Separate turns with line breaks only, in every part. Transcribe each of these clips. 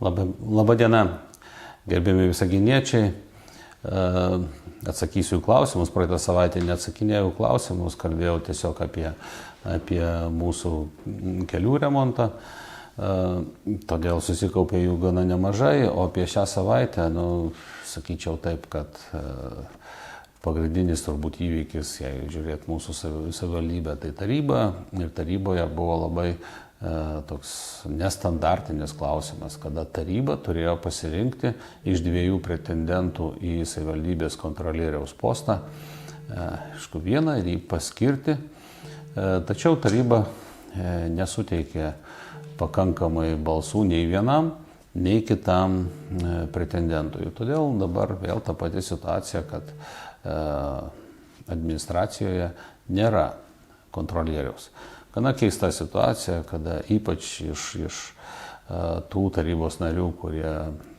Labą dieną, gerbiami visaginiečiai. Atsakysiu į klausimus. Praeitą savaitę neatsakinėjau klausimus, kalbėjau tiesiog apie mūsų kelių remontą. Todėl susikaupė jų gana nemažai, o apie šią savaitę, sakyčiau taip, kad pagrindinis turbūt įvykis, jei žiūrėt mūsų savivaldybę, tai taryba. Ir taryboje buvo labai toks nestandartinis klausimas, kada taryba turėjo pasirinkti iš dviejų pretendentų į savivaldybės kontrolieriaus postą, aišku, vieną ir jį paskirti, tačiau taryba nesuteikė pakankamai balsų nei vienam, nei kitam pretendentui. Todėl dabar vėl ta pati situacija, kad administracijoje nėra kontrolieriaus. Gana keista situacija, kada ypač iš tų tarybos narių, kurie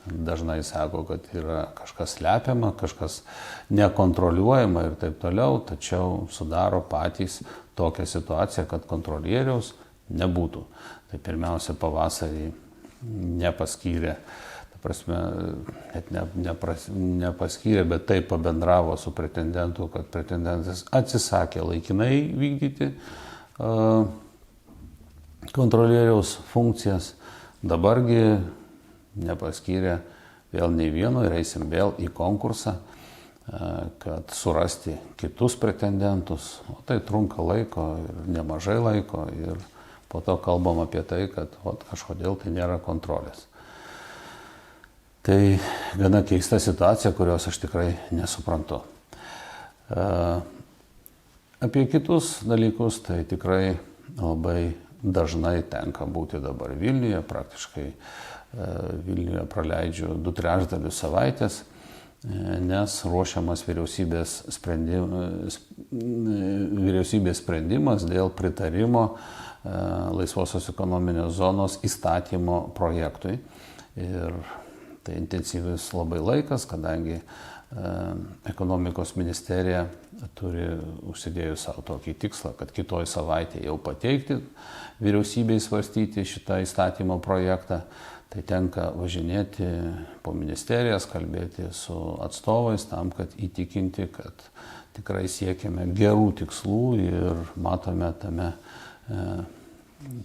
dažnai sako, kad yra kažkas slepiama, kažkas nekontroliuojama ir taip toliau, tačiau sudaro patys tokią situaciją, kad kontrolieriaus nebūtų. Tai pirmiausia, pavasarį nepaskyrė, ta prasme, net nepaskyrė, bet taip pabendravo su pretendentu, kad pretendentas atsisakė laikinai vykdyti kontrolieriaus funkcijas. Dabargi nepaskyrė vėl nei vieno ir eisim vėl į konkursą, kad surasti kitus pretendentus. O tai trunka laiko ir nemažai laiko ir po to kalbam apie tai, kad kažkodėl tai nėra kontrolės. Tai gana keista situacija, kurios aš tikrai nesuprantu. Apie kitus dalykus tai tikrai labai dažnai tenka būti dabar Vilniuje. Praktiškai Vilniuje praleidžiu 2/3 savaitės, nes ruošiamas vyriausybės sprendimas dėl pritarimo laisvosios ekonominės zonos įstatymo projektui. Ir tai intensyvus labai laikas, kadangi ekonomikos ministerija turi užsidėjus savo tokį tikslą, kad kitoj savaitėje jau pateikti vyriausybei svarstyti šitą įstatymo projektą. Tai tenka važinėti po ministerijas, kalbėti su atstovais tam, kad įtikinti, kad tikrai siekiame gerų tikslų ir matome tame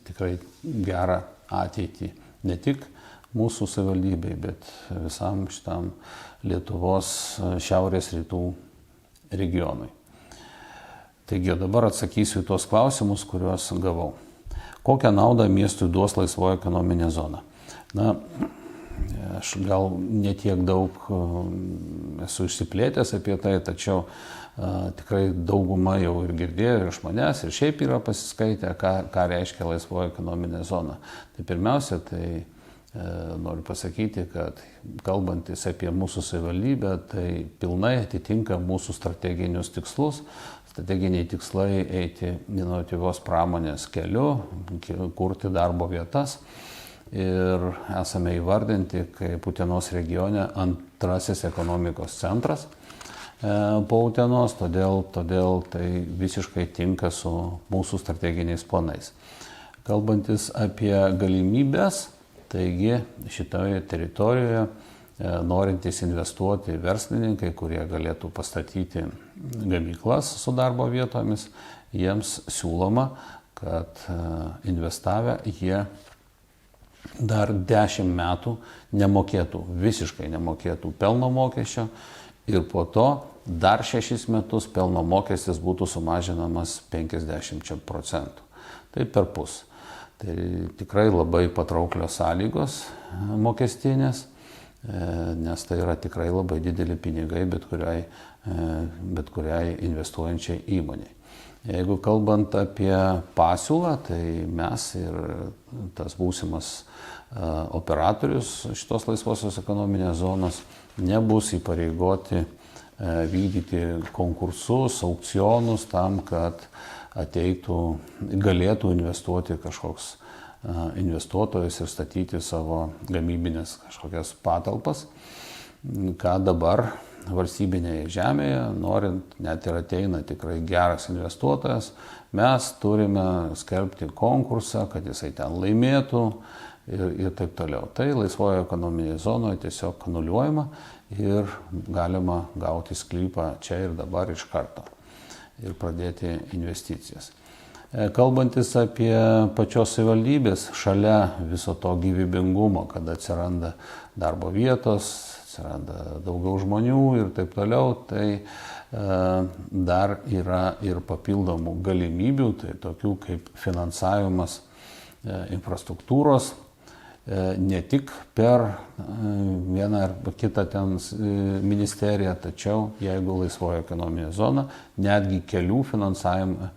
tikrai gerą ateitį. Ne tik mūsų savivaldybei, bet visam šitam Lietuvos šiaurės rytų regionui. Taigi dabar atsakysiu į tuos klausimus, kuriuos gavau. Kokią naudą miestui duos laisvoji ekonominė zona? Aš gal netiek daug esu išsiplėtęs apie tai, tačiau tikrai dauguma jau ir girdėjo ir iš manęs, ir šiaip yra pasiskaitę, ką reiškia laisvoji ekonominė zona. Tai pirmiausia, tai noriu pasakyti, kad kalbantis apie mūsų savivaldybę, tai pilnai atitinka mūsų strateginius tikslus. Strateginiai tikslai eiti inovatyvios pramonės keliu, kurti darbo vietas. Ir esame įvardinti kaip Utenos regione antrasis ekonomikos centras po Utenos, todėl tai visiškai tinka su mūsų strateginiais planais. Kalbantis apie galimybės, taigi šitoje teritorijoje norintys investuoti verslininkai, kurie galėtų pastatyti gamyklas su darbo vietomis, jiems siūloma, kad investavę jie dar 10 metų visiškai nemokėtų pelno mokesčio ir po to dar 6 metus pelno mokestis būtų sumažinamas 50%. Tai per pus. Tai tikrai labai patrauklios sąlygos mokestinės, nes tai yra tikrai labai dideli pinigai bet kuriai investuojančiai įmonei. Jeigu kalbant apie pasiūlą, tai mes ir tas būsimas operatorius šitos laisvosios ekonominės zonos nebus įpareigoti vykdyti konkursus, aukcionus tam, kad galėtų investuoti kažkoks investuotojas ir statyti savo gamybinės kažkokias patalpas, ką dabar valstybinėje žemėje, norint, net ir ateina tikrai geras investuotojas, mes turime skelbti konkursą, kad jisai ten laimėtų ir taip toliau. Tai laisvoje ekonominėje zonoje tiesiog anuliuojama ir galima gauti sklypą čia ir dabar iš karto ir pradėti investicijas. Kalbantis apie pačios savivaldybės, šalia viso to gyvybingumo, kad atsiranda darbo vietos, atsiranda daugiau žmonių ir taip toliau, tai dar yra ir papildomų galimybių, tai tokių kaip finansavimas infrastruktūros, ne tik per vieną ar kitą ten ministeriją, tačiau jeigu laisvoji ekonominė zona, netgi kelių finansavimą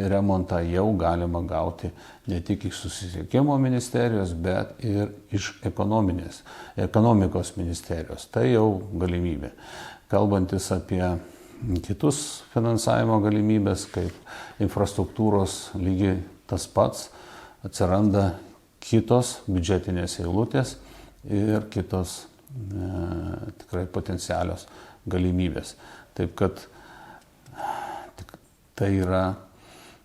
remontą jau galima gauti ne tik iš susisiekimo ministerijos, bet ir iš ekonomikos ministerijos. Tai jau galimybė. Kalbantis apie kitus finansavimo galimybės, kaip infrastruktūros lygiai tas pats, atsiranda kitos biudžetinės eilutės ir kitos tikrai potencialios galimybės. Taip kad tai yra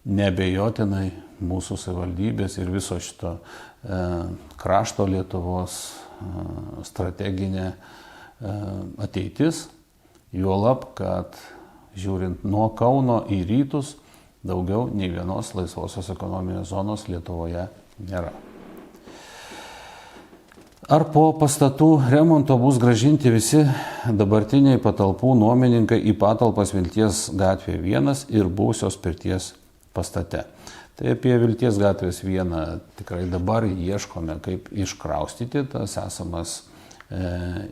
neabejotinai mūsų savivaldybės ir viso šito krašto Lietuvos strateginė ateitis, juolab, kad žiūrint nuo Kauno į rytus, daugiau nei vienos laisvosios ekonominės zonos Lietuvoje nėra. Ar po pastatų remonto bus gražinti visi dabartiniai patalpų nuomininkai į patalpas Vilties gatvė 1 ir buvusios pirties pastate? Tai apie Vilties gatvės 1 tikrai dabar ieškome, kaip iškraustyti tas esamas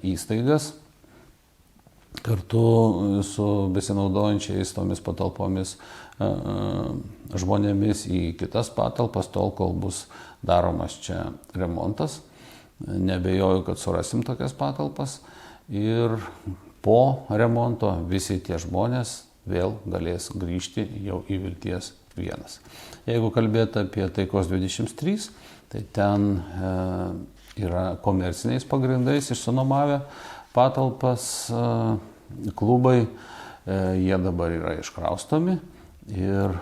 įstaigas kartu su besinaudojančiais tomis patalpomis žmonėmis į kitas patalpas, tol kol bus daromas čia remontas. Nebejoju, kad surasim tokias patalpas ir po remonto visi tie žmonės vėl galės grįžti jau į Vilties 1. Jeigu kalbėti apie Taikos 23, tai ten yra komerciniais pagrindais išsinuomavę patalpas klubai, jie dabar yra iškraustomi ir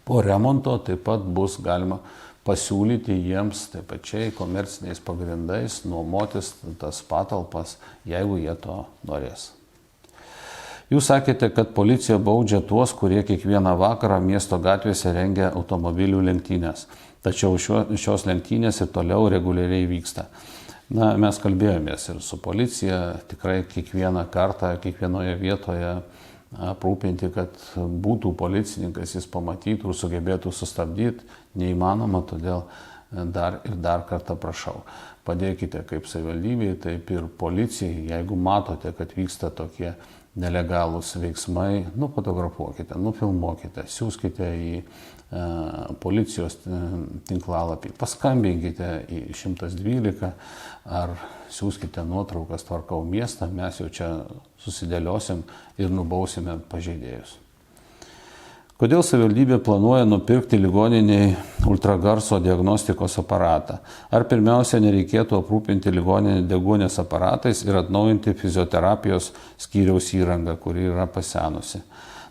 po remonto taip pat bus galima pasiūlyti jiems taip pačiai komerciniais pagrindais nuomotis tas patalpas, jeigu jie to norės. Jūs sakėte, kad policija baudžia tuos, kurie kiekvieną vakarą miesto gatvėse rengia automobilių lenktynės. Tačiau šios lenktynės ir toliau reguliariai vyksta. Na, mes kalbėjomės ir su policija, tikrai kiekvieną kartą, kiekvienoje vietoje aprūpinti, kad būtų policininkas, jis pamatytų ir sugebėtų sustabdyti, neįmanoma, todėl dar kartą prašau. Padėkite kaip savivaldybei, taip ir policijai, jeigu matote, kad vyksta tokie nelegalūs veiksmai, nufotografuokite, nufilmuokite, siųskite į policijos tinklalapį, paskambinkite į 112 ar siųskite nuotraukas Tvarkau miestą, mes jau čia susidėliosim ir nubausime pažeidėjus. Kodėl savivaldybė planuoja nupirkti ligoniniai ultragarso diagnostikos aparatą? Ar pirmiausia nereikėtų aprūpinti ligoninę deguonies aparatais ir atnaujinti fizioterapijos skyriaus įrangą, kuri yra pasenusi?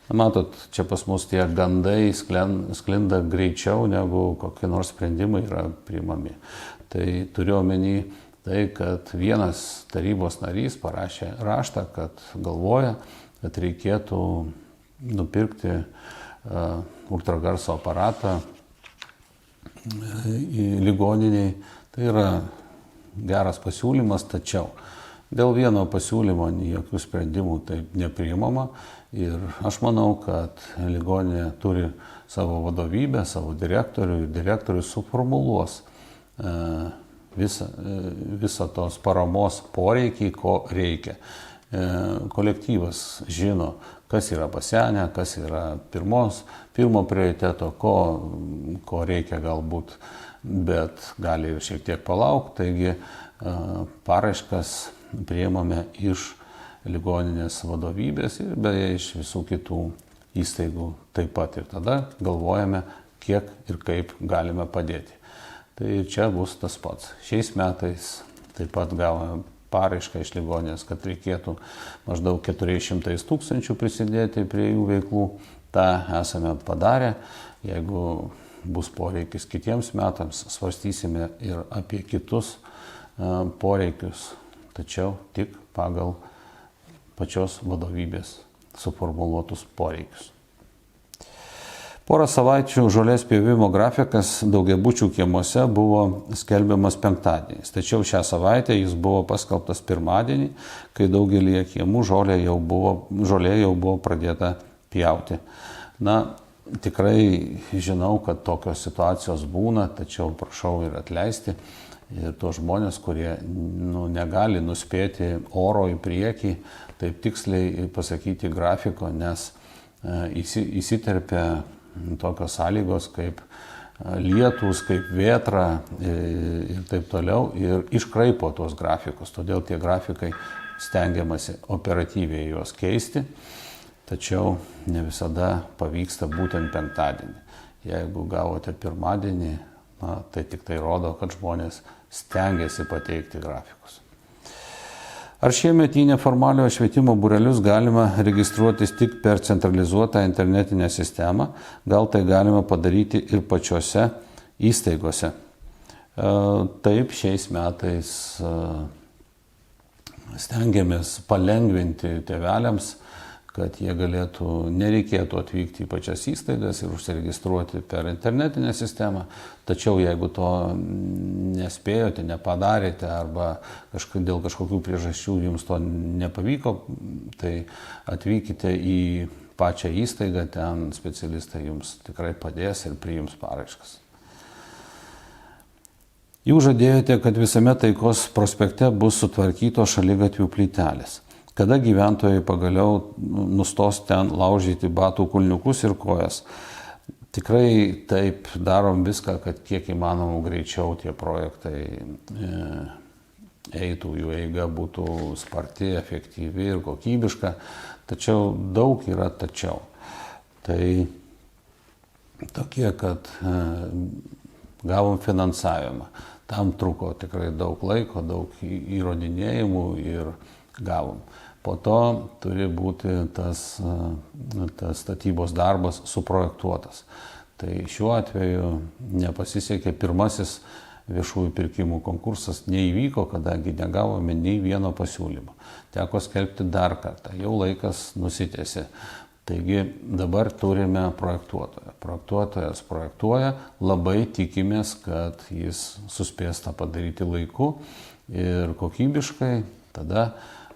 Na, matot, čia pas mus tie gandai sklinda greičiau, negu kokie nors sprendimai yra priimami. Tai turiu omeny tai, kad vienas tarybos narys parašė raštą, kad galvoja, kad reikėtų nupirkti ultragarso aparatą į ligoniniai. Tai yra geras pasiūlymas, tačiau dėl vieno pasiūlymo jokių sprendimų taip nepriimama ir aš manau, kad ligoninė turi savo vadovybę, savo direktorių ir direktorius suformuluos visą tos paramos poreikį, ko reikia. Kolektyvas žino, kas yra pasenę, kas yra pirmo prioriteto, ko reikia galbūt, bet gali ir šiek tiek palaukti. Taigi paraiškas priimame iš ligoninės vadovybės ir beje iš visų kitų įstaigų taip pat. Ir tada galvojame, kiek ir kaip galime padėti. Tai čia bus tas pats. Šiais metais taip pat gavome paraišką iš ligoninės, kad reikėtų maždaug 400 000 prisidėti prie jų veiklų. Ta esame padarę. Jeigu bus poreikis kitiems metams, svarstysime ir apie kitus poreikius, tačiau tik pagal pačios vadovybės suformuluotus poreikius. Porą savaičių žolės pjovimo grafikas daugiabučių kiemuose buvo skelbiamas penktadieniais, tačiau šią savaitę jis buvo paskelbtas pirmadienį, kai daugelį kiemų žolė jau buvo pradėta pjauti. Na, tikrai žinau, kad tokios situacijos būna, tačiau prašau ir atleisti ir tos žmonės, kurie negali nuspėti oro į priekį, taip tiksliai pasakyti grafiko, nes įsiterpia tokios sąlygos kaip lietus, kaip vėtra ir taip toliau ir iškraipo tuos grafikus. Todėl tie grafikai stengiamasi operatyviai juos keisti, tačiau ne visada pavyksta būtent penktadienį. Jeigu gavote pirmadienį, tai tik tai rodo, kad žmonės stengiasi pateikti grafikus. Ar šiemet į neformaliojo švietimo būrelius galima registruotis tik per centralizuotą internetinę sistemą? Gal tai galima padaryti ir pačiose įstaigose? Taip, šiais metais stengiamės palengvinti tėveliams, kad jie nereikėtų atvykti į pačias įstaigas ir užsiregistruoti per internetinę sistemą. Tačiau jeigu to nespėjote, nepadarėte arba dėl kažkokių priežasčių jums to nepavyko, tai atvykite į pačią įstaigą, ten specialistai jums tikrai padės ir priims paraiškas. Jūs žadėjote, kad visame Taikos prospekte bus sutvarkytos šaligatvių plytelės. Kada gyventojai pagaliau nustos ten laužyti batų kulniukus ir kojas. Tikrai taip darom viską, kad kiek įmanoma greičiau tie projektai eitų, jų eiga būtų sparti, efektyvi ir kokybiška, tačiau daug yra tačiau. Tai tokie, kad gavom finansavimą. Tam truko tikrai daug laiko, daug įrodinėjimų ir gavom. Po to turi būti tas statybos darbas suprojektuotas. Tai šiuo atveju nepasisekė, pirmasis viešųjų pirkimų konkursas neįvyko, kadangi negavome nei vieno pasiūlymo. Teko skelbti dar kartą, jau laikas nusitęsė. Taigi dabar turime projektuotoją. Projektuotojas projektuoja, labai tikimės, kad jis suspės tą padaryti laiku ir kokybiškai, tada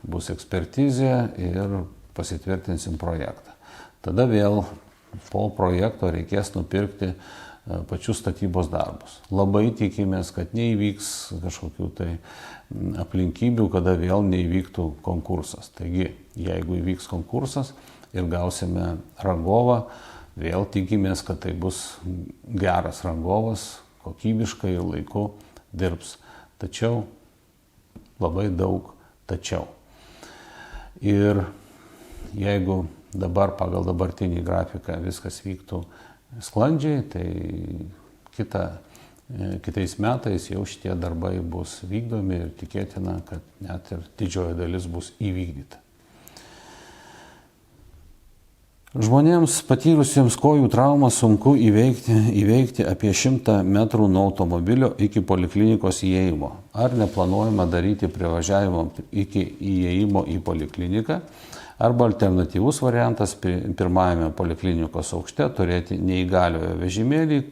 bus ekspertizė ir pasitvirtinsim projektą. Tada vėl po projekto reikės nupirkti pačius statybos darbus. Labai tikimės, kad neįvyks kažkokių tai aplinkybių, kada vėl neįvyktų konkursas. Taigi, jeigu įvyks konkursas ir gausime rangovą, vėl tikimės, kad tai bus geras rangovas, kokybiškai ir laiku dirbs. Tačiau labai daug tačiau. Ir jeigu dabar pagal dabartinį grafiką viskas vyktų sklandžiai, tai kitais metais jau šitie darbai bus vykdomi ir tikėtina, kad net ir didžioji dalis bus įvykdyta. Žmonėms patyrusiems kojų traumą sunku įveikti apie 100 metrų nuo automobilio iki poliklinikos įėjimo. Ar neplanuojama daryti privažiavimo iki įėjimo į polikliniką, arba alternatyvus variantas pirmajame poliklinikos aukšte turėti neįgaliojo vežimėlį,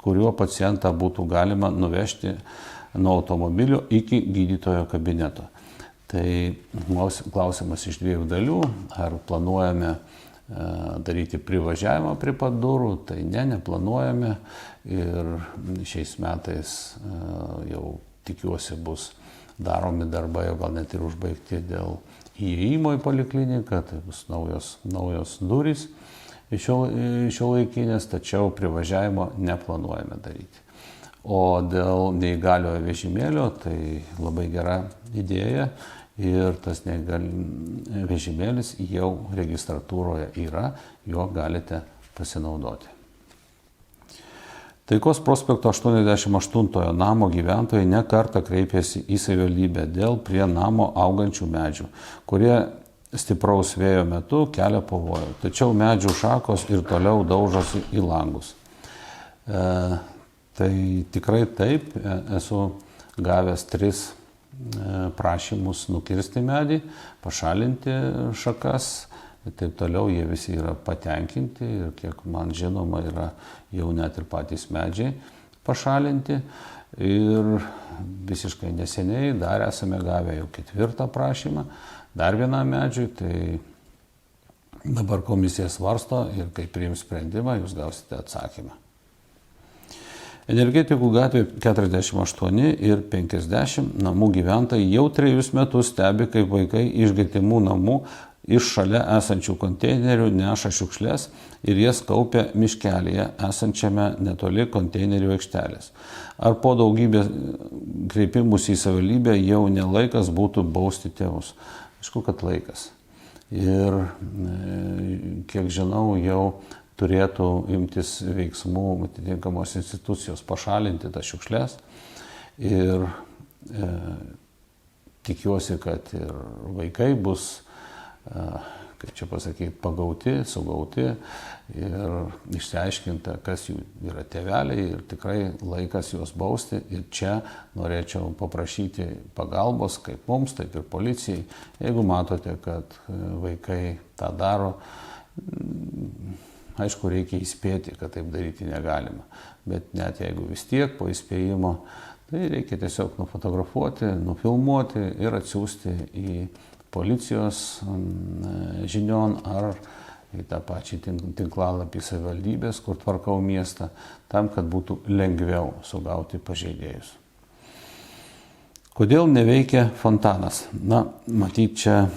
kuriuo pacientą būtų galima nuvežti nuo automobilio iki gydytojo kabineto. Tai klausimas iš dviejų dalių, ar planuojame daryti privažiavimą prie pat durų, tai neplanuojame ir šiais metais jau tikiuosi bus daromi darbai, o gal net ir užbaigti dėl įėjimo į polikliniką, tai bus naujos durys šiuolaikinės, tačiau privažiavimo neplanuojame daryti. O dėl neįgaliojo vežimėlio, tai labai gera idėja. Ir tas vežimėlis jau registratūroje yra, juo galite pasinaudoti. Taikos prospekto 88 namo gyventojai ne kartą kreipėsi į savivaldybę dėl prie namo augančių medžių, kurie stipraus vėjo metu kelia pavojų. Tačiau medžių šakos ir toliau daužosi į langus. Tai tikrai taip, esu gavęs 3 prašymus nukirsti medį, pašalinti šakas ir taip toliau, jie visi yra patenkinti ir kiek man žinoma yra jau net ir patys medžiai pašalinti. Ir visiškai neseniai dar esame gavę jau 4 prašymą, dar vienam medžiui, tai dabar komisija svarsto ir kai priims sprendimą, jūs gausite atsakymą. Energetikų gatvė 48 ir 50 namų gyventojai jau 3 metus stebi, kaip vaikai iš gretimų namų iš šalia esančių konteinerių neša šiukšles ir jas kaupia miškelyje esančiame netoli konteinerių aikštelės. Ar po daugybės kreipimus į savivaldybę jau nelaikas būtų bausti tėvus? Aišku, kad laikas. Ir kiek žinau, jau turėtų imtis veiksmų atitinkamos institucijos pašalinti tas šiukšles. Ir tikiuosi, kad ir vaikai bus, kaip čia pasakyti, pagauti, sugauti ir išsiaiškinta, kas jų yra tėveliai ir tikrai laikas juos bausti. Ir čia norėčiau paprašyti pagalbos, kaip mums, taip ir policijai. Jeigu matote, kad vaikai tą daro, aišku, reikia įspėti, kad taip daryti negalima. Bet net jeigu vis tiek po įspėjimo, tai reikia tiesiog nufotografuoti, nufilmuoti ir atsiųsti į policijos žinion ar į tą pačią tinklalapį savivaldybės, kur tvarkau miestą, tam, kad būtų lengviau sugauti pažeidėjus. Kodėl neveikia fontanas? Na, matyt, čia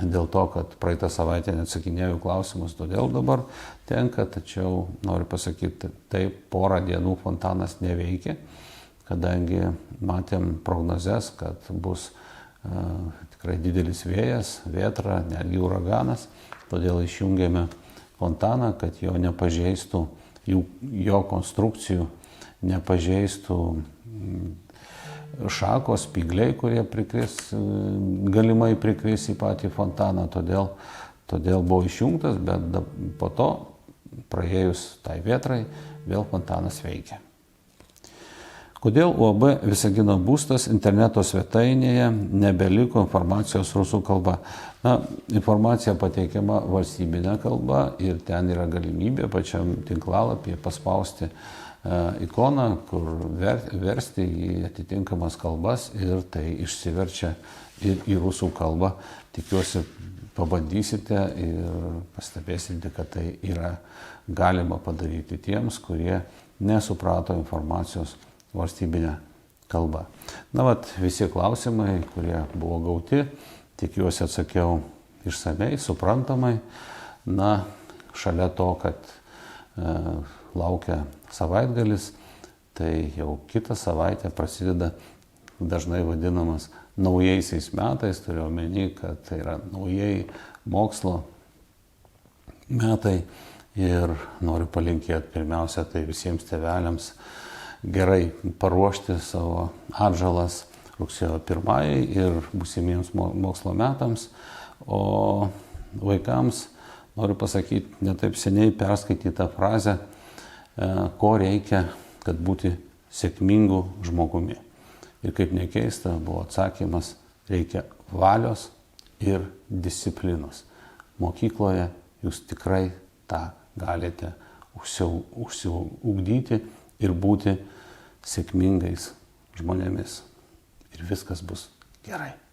dėl to, kad praeitą savaitę neatsakinėjau klausimus, todėl dabar tenka, tačiau noriu pasakyti, taip, 1 dienų fontanas neveikia, kadangi matėm prognozes, kad bus tikrai didelis vėjas, vėtra, netgi uraganas, todėl išjungėme fontaną, kad jo nepažeistų, jo konstrukcijų nepažeistų šakos, spygliai, kurie galimai prikris į patį fontaną, todėl buvo išjungtas, bet po to, praėjus tai vėtrai, vėl fontanas veikia. Kodėl UAB Visagino būstas interneto svetainėje nebeliko informacijos rusų kalba? Na, informacija pateikiama valstybinė kalba ir ten yra galimybė pačiam tinklalapyje paspausti ikoną, kur versti į atitinkamas kalbas ir tai išsiverčia ir į rusų kalbą. Tikiuosi, pabandysite ir pastebėsite, kad tai yra galima padaryti tiems, kurie nesuprato informacijos valstybinę kalbą. Na, visi klausimai, kurie buvo gauti, tikiuosi atsakiau išsamei, suprantamai. Na, šalia to, kad laukia savaitgalis, tai jau kitą savaitę prasideda dažnai vadinamas naujaisiais metais, turiu omeny, kad tai yra naujieji mokslo metai ir noriu palinkėti pirmiausia tai visiems tėveliams gerai paruošti savo atžalas rugsėjo 1 ir būsimiems mokslo metams, o vaikams noriu pasakyti netaip seniai perskaitytą frazę, ko reikia, kad būti sėkmingu žmogumi. Ir kaip nekeista, buvo atsakymas, reikia valios ir disciplinos. Mokykloje jūs tikrai tą galite užsiugdyti ir būti sėkmingais žmonėmis. Ir viskas bus gerai.